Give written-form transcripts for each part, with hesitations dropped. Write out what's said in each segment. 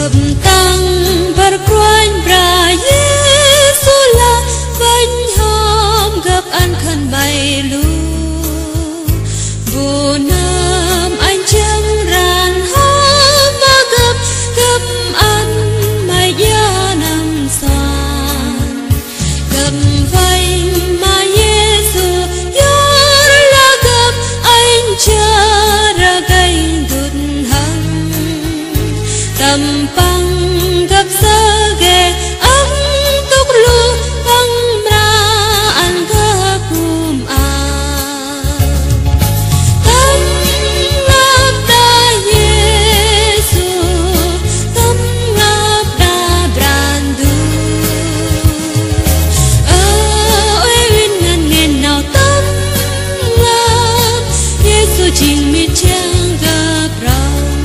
Kebentang berkruan bra Yesula Vanyhom gặp an khăn bay lu Bunam anh chẳng ran hôm mà gặp an mai gia nam soan gặp vay mà Yesu yor là gặp anh cha ra gây đột hăng tâm băng gặp sơ ghê ấm túc lu băng ra ăn gặp cùng tâm ngập đa Yesu tâm ngập đa brandu ôi win ngàn nghền nào tâm ngập Yesu chính mi chang gặp rong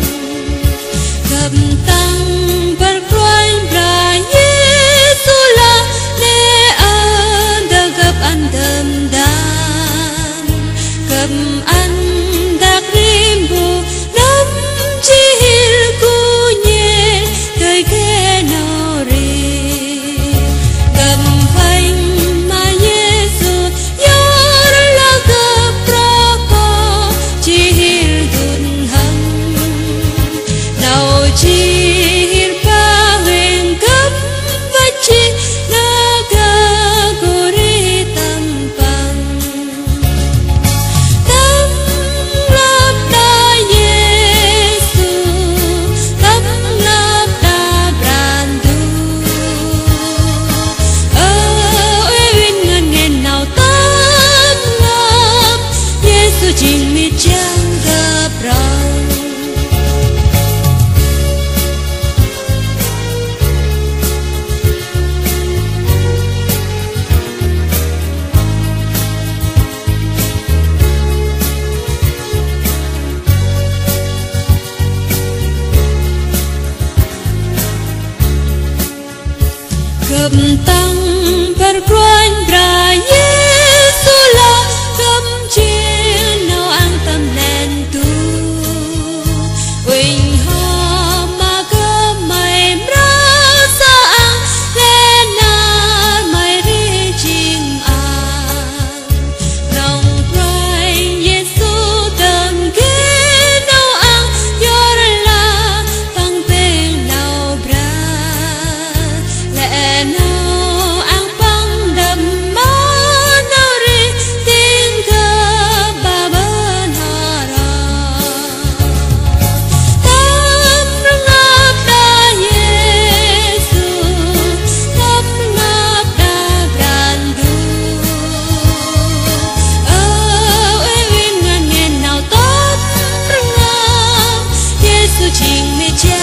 gặp tăng berkruan bra Yesula le anda gặp an đầm đan gặp an dak rimbu nam chi hil ku nhẹ đời ghé nào ri gặp phanh mà Yesu yor là gặp ra ko chi hil dun hăng nào chi Jing mi chang gặp rong gặp tăng berkruan bra Yesula gặp chiến nào an tâm lên tu Quỳnh ho mà gặp mày ra sa ang lên na mày ri chim an nong prai Yesu đầm ghé nào ang yor la pang peng nào bra lẽ nào ang pang đầm ma nào ri tiếng gặp ba bên hara tâm ngập đa Yesu tâm ngập đa brandu ôi win ngàn nghền nào tâm ngập Yesu chính mi cha